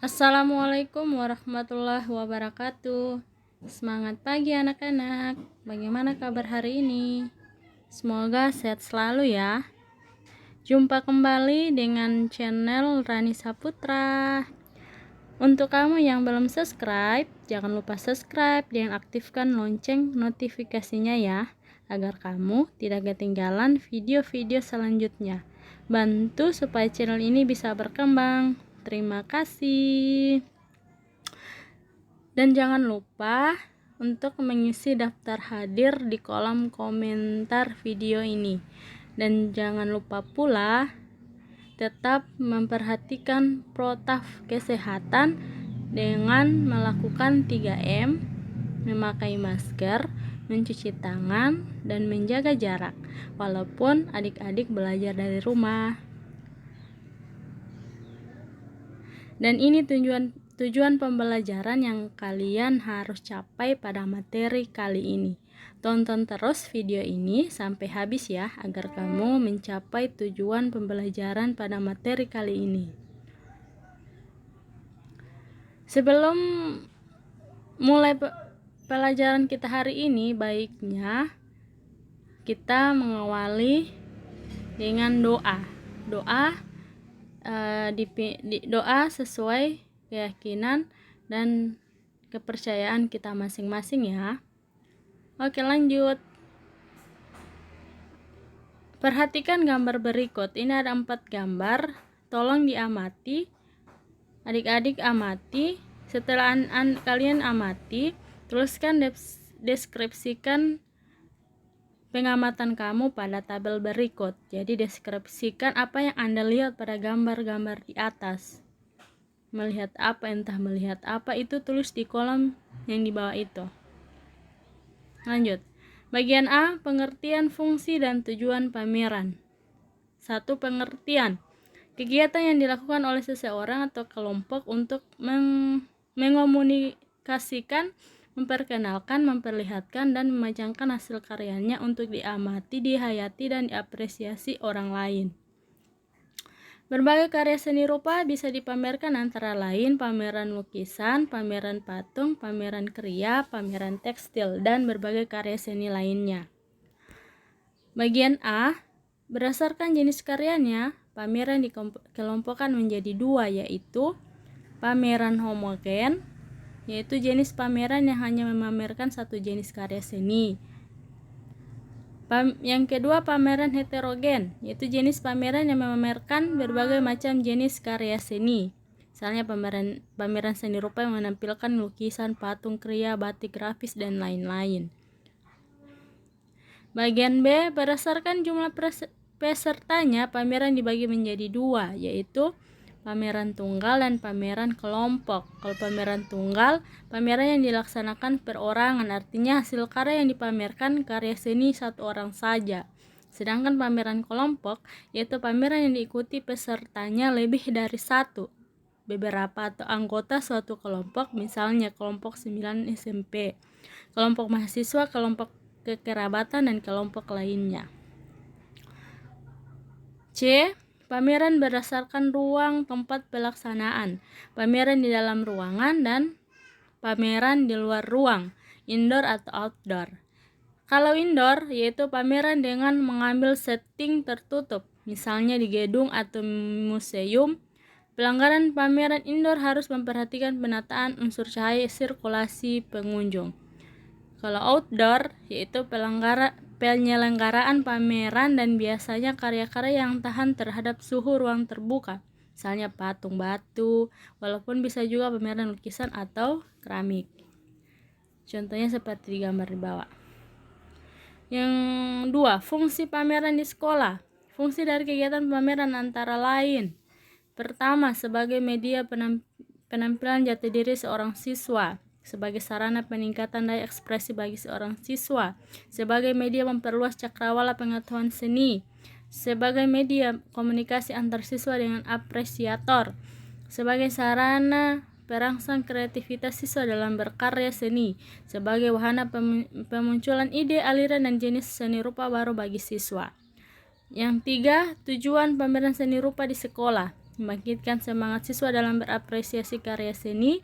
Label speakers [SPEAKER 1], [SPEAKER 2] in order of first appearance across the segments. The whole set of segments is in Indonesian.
[SPEAKER 1] Assalamualaikum warahmatullahi wabarakatuh. Semangat pagi anak-anak. Bagaimana kabar hari ini? Semoga sehat selalu ya. Jumpa kembali dengan channel Rani Saputra. Untuk kamu yang belum subscribe, jangan lupa subscribe dan aktifkan lonceng notifikasinya ya, agar kamu tidak ketinggalan video-video selanjutnya. Bantu supaya channel ini bisa berkembang. Terima kasih. Dan jangan lupa untuk mengisi daftar hadir di kolom komentar video ini. Dan jangan lupa pula tetap memperhatikan protap kesehatan dengan melakukan 3M, memakai masker, mencuci tangan, dan menjaga jarak, walaupun adik-adik belajar dari rumah. Dan ini tujuan pembelajaran yang kalian harus capai pada materi kali ini. Tonton terus video ini sampai habis ya, agar kamu mencapai tujuan pembelajaran pada materi kali ini. Sebelum mulai pelajaran kita hari ini, baiknya kita mengawali dengan doa. Doa sesuai keyakinan dan kepercayaan kita masing-masing ya. Oke, lanjut. Perhatikan gambar berikut. Ini ada 4 gambar. Tolong diamati. Adik-adik amati. Setelah kalian amati, tuliskan deskripsikan pengamatan kamu pada tabel berikut. Jadi deskripsikan apa yang Anda lihat pada gambar-gambar di atas. Melihat apa, entah melihat apa, itu tulis di kolom yang di bawah itu. Lanjut. Bagian A, pengertian fungsi dan tujuan pameran. 1. Pengertian. Kegiatan yang dilakukan oleh seseorang atau kelompok untuk mengomunikasikan, memperkenalkan, memperlihatkan, dan memajangkan hasil karyanya untuk diamati, dihayati, dan diapresiasi orang lain. Berbagai karya seni rupa bisa dipamerkan antara lain pameran lukisan, pameran patung, pameran kriya, pameran tekstil, dan berbagai karya seni lainnya. Bagian A, berdasarkan jenis karyanya, pameran dikelompokkan menjadi 2, yaitu pameran homogen, yaitu jenis pameran yang hanya memamerkan satu jenis karya seni. Yang kedua, pameran heterogen, yaitu jenis pameran yang memamerkan berbagai macam jenis karya seni. Misalnya pameran seni rupa yang menampilkan lukisan, patung, kriya, batik, grafis, dan lain-lain. Bagian B, berdasarkan jumlah pesertanya, pameran dibagi menjadi 2, yaitu pameran tunggal dan pameran kelompok. Kalau pameran tunggal, pameran yang dilaksanakan perorangan, artinya hasil karya yang dipamerkan karya seni satu orang saja. Sedangkan pameran kelompok, yaitu pameran yang diikuti pesertanya lebih dari satu, beberapa atau anggota suatu kelompok, misalnya kelompok 9 SMP, kelompok mahasiswa, kelompok kekerabatan, dan kelompok lainnya. C. Pameran berdasarkan ruang tempat pelaksanaan, pameran di dalam ruangan dan pameran di luar ruang, indoor atau outdoor. Kalau indoor, yaitu pameran dengan mengambil setting tertutup, misalnya di gedung atau museum. Pelanggaran pameran indoor harus memperhatikan penataan unsur cahaya sirkulasi pengunjung. Kalau outdoor, yaitu penyelenggaraan pameran dan biasanya karya-karya yang tahan terhadap suhu ruang terbuka, misalnya patung batu, walaupun bisa juga pameran lukisan atau keramik. Contohnya seperti di gambar di bawah. Yang 2, fungsi pameran di sekolah. Fungsi dari kegiatan pameran antara lain: pertama, sebagai media penampilan jati diri seorang siswa, sebagai sarana peningkatan daya ekspresi bagi seorang siswa, sebagai media memperluas cakrawala pengetahuan seni, sebagai media komunikasi antar siswa dengan apresiator, sebagai sarana perangsang kreativitas siswa dalam berkarya seni, sebagai wahana pemunculan ide, aliran, dan jenis seni rupa baru bagi siswa. Yang 3, tujuan pameran seni rupa di sekolah. membangkitkan semangat siswa dalam berapresiasi karya seni,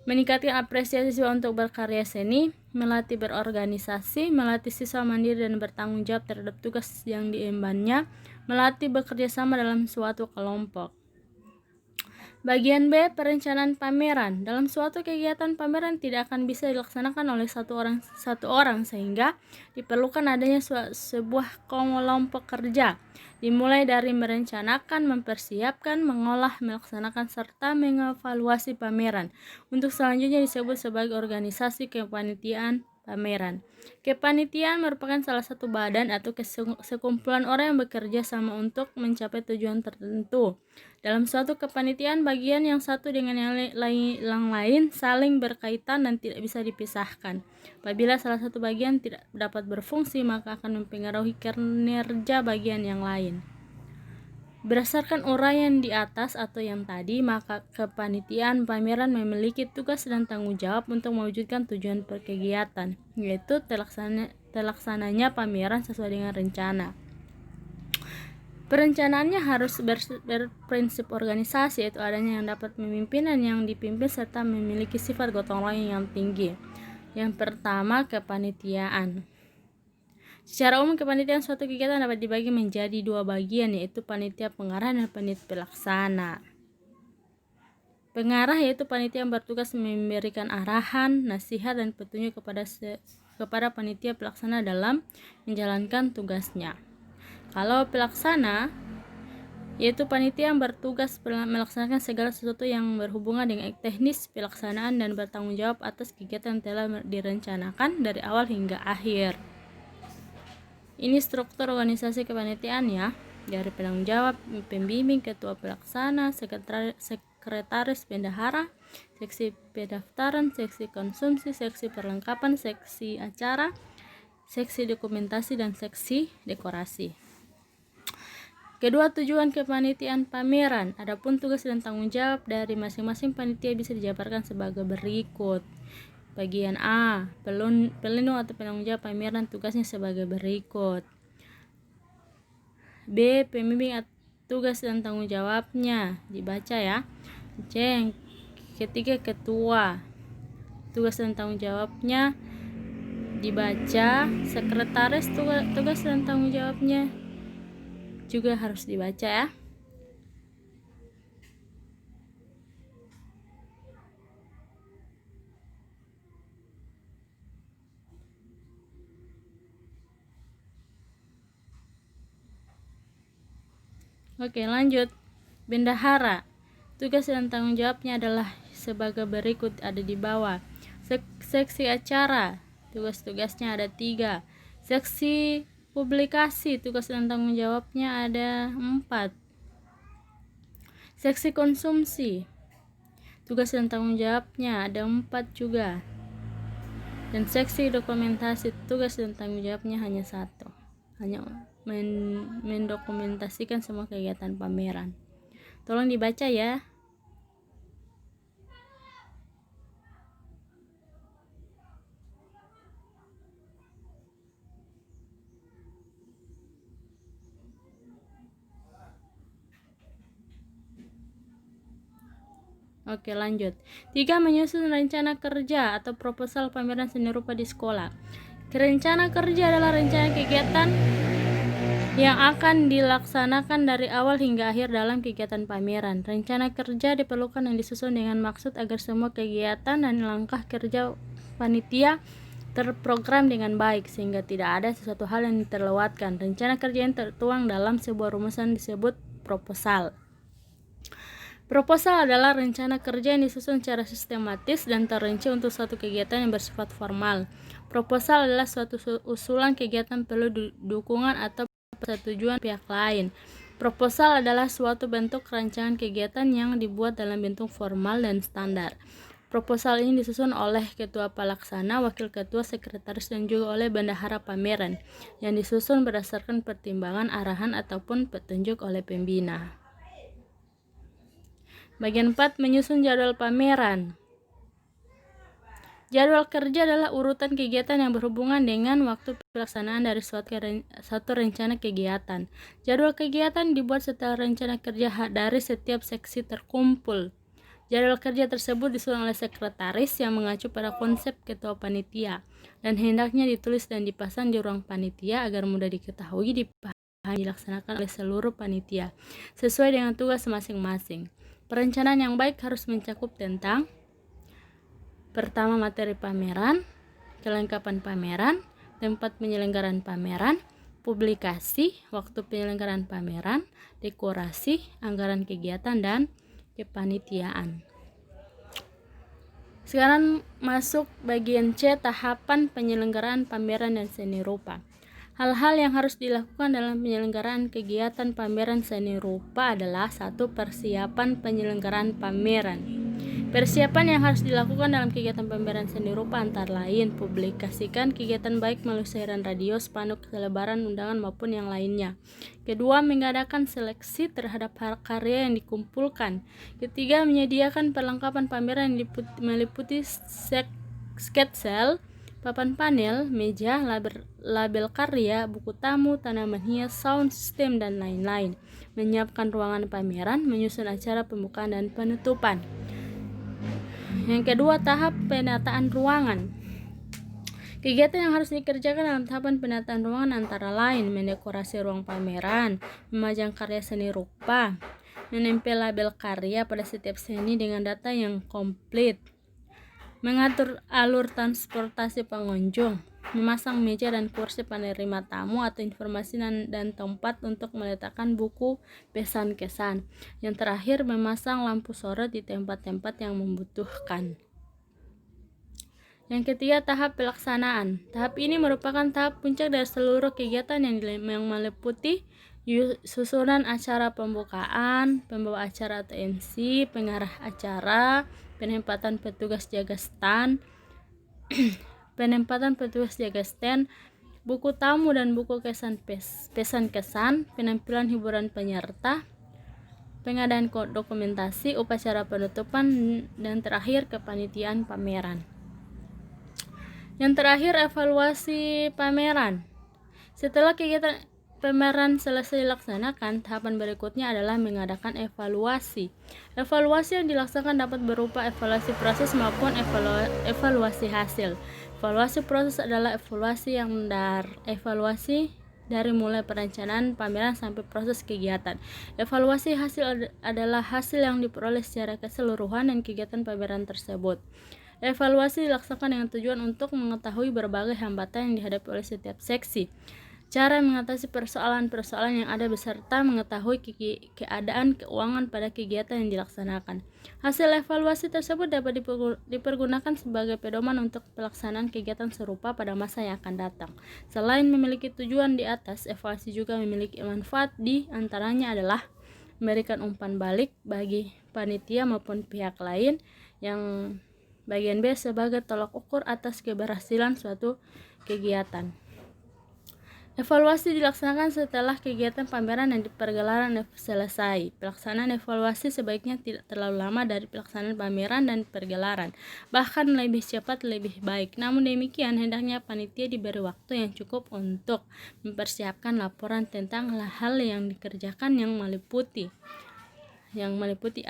[SPEAKER 1] meningkatkan apresiasi siswa untuk berkarya seni, melatih berorganisasi, melatih siswa mandiri dan bertanggung jawab terhadap tugas yang diembannya, melatih bekerja sama dalam suatu kelompok. Bagian B, perencanaan pameran. Dalam suatu kegiatan, pameran tidak akan bisa dilaksanakan oleh satu orang sehingga diperlukan adanya sebuah kelompok kerja, dimulai dari merencanakan, mempersiapkan, mengolah, melaksanakan, serta mengevaluasi pameran. Untuk selanjutnya disebut sebagai organisasi kepanitiaan pameran. Kepanitiaan merupakan salah satu badan atau sekumpulan orang yang bekerja sama untuk mencapai tujuan tertentu. Dalam suatu kepanitiaan, bagian yang satu dengan yang lain saling berkaitan dan tidak bisa dipisahkan. Apabila salah satu bagian tidak dapat berfungsi, maka akan mempengaruhi kinerja bagian yang lain. Berdasarkan uraian di atas atau yang tadi, maka kepanitiaan pameran memiliki tugas dan tanggung jawab untuk mewujudkan tujuan kegiatan, yaitu terlaksananya pameran sesuai dengan rencana. Perencanaannya harus berprinsip organisasi, yaitu adanya yang dapat memimpin dan yang dipimpin serta memiliki sifat gotong royong yang tinggi. Yang pertama, kepanitiaan. Secara umum, kepanitiaan suatu kegiatan dapat dibagi menjadi dua bagian, yaitu panitia pengarah dan panitia pelaksana. Pengarah yaitu panitia yang bertugas memberikan arahan, nasihat, dan petunjuk kepada panitia pelaksana dalam menjalankan tugasnya. Kalau pelaksana yaitu panitia yang bertugas melaksanakan segala sesuatu yang berhubungan dengan teknis pelaksanaan dan bertanggung jawab atas kegiatan yang telah direncanakan dari awal hingga akhir. Ini struktur organisasi kepanitiaan ya, dari penanggung jawab, pembimbing, ketua pelaksana, sekretaris bendahara, seksi pendaftaran, seksi konsumsi, seksi perlengkapan, seksi acara, seksi dokumentasi, dan seksi dekorasi. Kedua, tujuan kepanitiaan pameran. Adapun tugas dan tanggung jawab dari masing-masing panitia bisa dijabarkan sebagai berikut. Bagian A, pelindung atau penanggung jawab pameran tugasnya sebagai berikut. B, pembimbing tugas dan tanggung jawabnya dibaca ya. C, yang ketiga, ketua tugas dan tanggung jawabnya dibaca. Sekretaris tugas dan tanggung jawabnya juga harus dibaca ya. Oke, lanjut. Bendahara. Tugas dan tanggung jawabnya adalah sebagai berikut, ada di bawah. Seksi acara. Tugas-tugasnya ada 3. Seksi publikasi, tugas dan tanggung jawabnya ada 4. Seksi konsumsi, tugas dan tanggung jawabnya ada 4 juga. Dan seksi dokumentasi, tugas dan tanggung jawabnya hanya 1, hanya mendokumentasikan semua kegiatan pameran. Tolong dibaca ya. Oke, lanjut. 3. Menyusun rencana kerja atau proposal pameran seni rupa di sekolah. Rencana kerja adalah rencana kegiatan yang akan dilaksanakan dari awal hingga akhir dalam kegiatan pameran. Rencana kerja diperlukan dan disusun dengan maksud agar semua kegiatan dan langkah kerja panitia terprogram dengan baik sehingga tidak ada sesuatu hal yang terlewatkan. Rencana kerja yang tertuang dalam sebuah rumusan disebut proposal. Proposal adalah rencana kerja yang disusun secara sistematis dan terinci untuk suatu kegiatan yang bersifat formal. Proposal adalah suatu usulan kegiatan perlu dukungan atau persetujuan pihak lain. Proposal adalah suatu bentuk rancangan kegiatan yang dibuat dalam bentuk formal dan standar. Proposal ini disusun oleh ketua pelaksana, wakil ketua, sekretaris, dan juga oleh bendahara pameran, yang disusun berdasarkan pertimbangan, arahan, ataupun petunjuk oleh pembina. Bagian 4, menyusun jadwal pameran. Jadwal kerja adalah urutan kegiatan yang berhubungan dengan waktu pelaksanaan dari suatu rencana kegiatan. Jadwal kegiatan dibuat setelah rencana kerja dari setiap seksi terkumpul. Jadwal kerja tersebut disusun oleh sekretaris yang mengacu pada konsep ketua panitia dan hendaknya ditulis dan dipasang di ruang panitia agar mudah diketahui, dipahami, dilaksanakan oleh seluruh panitia sesuai dengan tugas masing-masing. Perencanaan yang baik harus mencakup tentang: pertama, materi pameran, kelengkapan pameran, tempat penyelenggaraan pameran, publikasi, waktu penyelenggaraan pameran, dekorasi, anggaran kegiatan, dan kepanitiaan. Sekarang masuk bagian C, tahapan penyelenggaraan pameran dan seni rupa. Hal-hal yang harus dilakukan dalam penyelenggaraan kegiatan pameran seni rupa adalah: 1. Persiapan penyelenggaraan pameran. Persiapan yang harus dilakukan dalam kegiatan pameran seni rupa antara lain: publikasikan kegiatan baik melalui siaran radio, spanduk, selebaran, undangan maupun yang lainnya. Kedua, mengadakan seleksi terhadap karya yang dikumpulkan. Ketiga, menyediakan perlengkapan pameran yang meliputi sketsel, papan panel, meja, label karya, buku tamu, tanaman hias, sound system, dan lain-lain. Menyiapkan ruangan pameran, menyusun acara pembukaan dan penutupan. Yang kedua, tahap penataan ruangan. Kegiatan yang harus dikerjakan dalam tahapan penataan ruangan antara lain: mendekorasi ruang pameran, memajang karya seni rupa, menempel label karya pada setiap seni dengan data yang komplit, mengatur alur transportasi pengunjung, memasang meja dan kursi penerima tamu atau informasi dan tempat untuk meletakkan buku pesan kesan. Yang terakhir, memasang lampu sorot di tempat-tempat yang membutuhkan. Yang ketiga, tahap pelaksanaan. Tahap ini merupakan tahap puncak dari seluruh kegiatan yang meliputi susunan acara pembukaan, pembawa acara atau MC, pengarah acara, penempatan petugas jaga stand, buku tamu dan buku pesan kesan, penampilan hiburan penyerta, pengadaan dokumentasi, upacara penutupan, dan terakhir kepanitiaan pameran. Yang terakhir, evaluasi pameran. Setelah kegiatan pameran selesai dilaksanakan, tahapan berikutnya adalah mengadakan evaluasi. Evaluasi yang dilaksanakan dapat berupa evaluasi proses maupun evaluasi hasil. Evaluasi proses adalah evaluasi dari mulai perencanaan pameran sampai proses kegiatan. Evaluasi hasil adalah hasil yang diperoleh secara keseluruhan dan kegiatan pameran tersebut. Evaluasi dilaksanakan dengan tujuan untuk mengetahui berbagai hambatan yang dihadapi oleh setiap seksi, cara mengatasi persoalan-persoalan yang ada beserta mengetahui keadaan keuangan pada kegiatan yang dilaksanakan. Hasil evaluasi tersebut dapat dipergunakan sebagai pedoman untuk pelaksanaan kegiatan serupa pada masa yang akan datang. Selain memiliki tujuan di atas, evaluasi juga memiliki manfaat, di antaranya adalah memberikan umpan balik bagi panitia maupun pihak lain. Yang bagian B, sebagai tolak ukur atas keberhasilan suatu kegiatan. Evaluasi dilaksanakan setelah kegiatan pameran dan pergelaran selesai. Pelaksanaan evaluasi sebaiknya tidak terlalu lama dari pelaksanaan pameran dan pergelaran, bahkan lebih cepat lebih baik. Namun demikian, hendaknya panitia diberi waktu yang cukup untuk mempersiapkan laporan tentang hal yang dikerjakan yang meliputi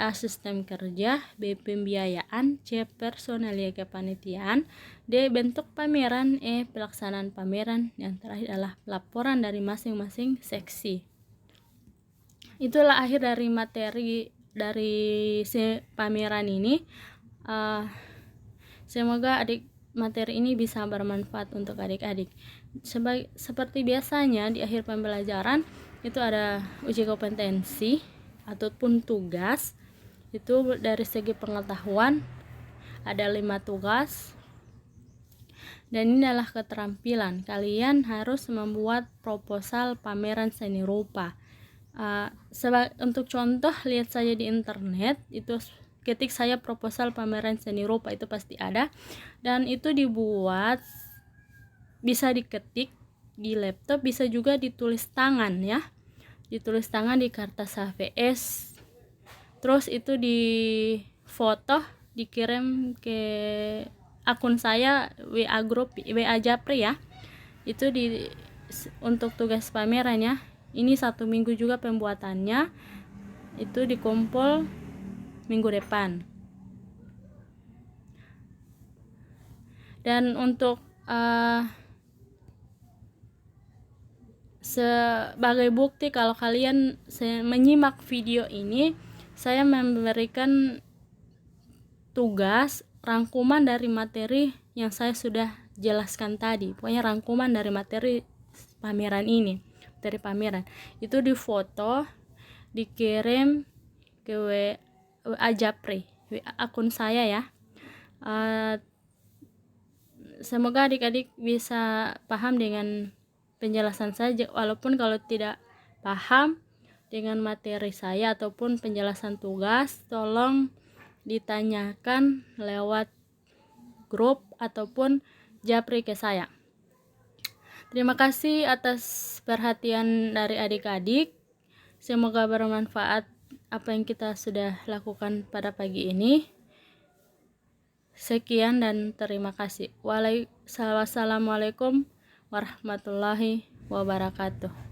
[SPEAKER 1] A. Sistem kerja, B. Pembiayaan, C. Personalia kepanitiaan, D. Bentuk pameran, E. Pelaksanaan pameran. Yang terakhir adalah laporan dari masing-masing seksi. Itulah akhir dari materi dari pameran ini. Semoga materi ini bisa bermanfaat untuk adik-adik. Seperti biasanya di akhir pembelajaran itu ada uji kompetensi ataupun tugas. Itu dari segi pengetahuan ada 5 tugas, dan ini adalah keterampilan. Kalian harus membuat proposal pameran seni rupa. Untuk contoh, lihat saja di internet, itu ketik saya proposal pameran seni rupa, itu pasti ada, dan itu dibuat, bisa diketik di laptop, bisa juga ditulis tangan ya, ditulis tangan di kertas HVS, terus itu di foto, dikirim ke akun saya WA grup WA Japri ya. Itu untuk tugas pameran ya. Ini 1 minggu juga pembuatannya. Itu dikumpul minggu depan. Dan untuk sebagai bukti kalau kalian menyimak video ini, saya memberikan tugas rangkuman dari materi yang saya sudah jelaskan tadi. Pokoknya rangkuman dari materi pameran ini, materi pameran. Itu difoto, dikirim ke WA Japri, WA akun saya ya. Semoga adik-adik bisa paham dengan penjelasan saya, walaupun kalau tidak paham dengan materi saya ataupun penjelasan tugas, tolong ditanyakan lewat grup ataupun Japri ke saya. Terima kasih atas perhatian dari adik-adik. Semoga bermanfaat apa yang kita sudah lakukan pada pagi ini. Sekian dan terima kasih. Wassalamualaikum warahmatullahi wabarakatuh.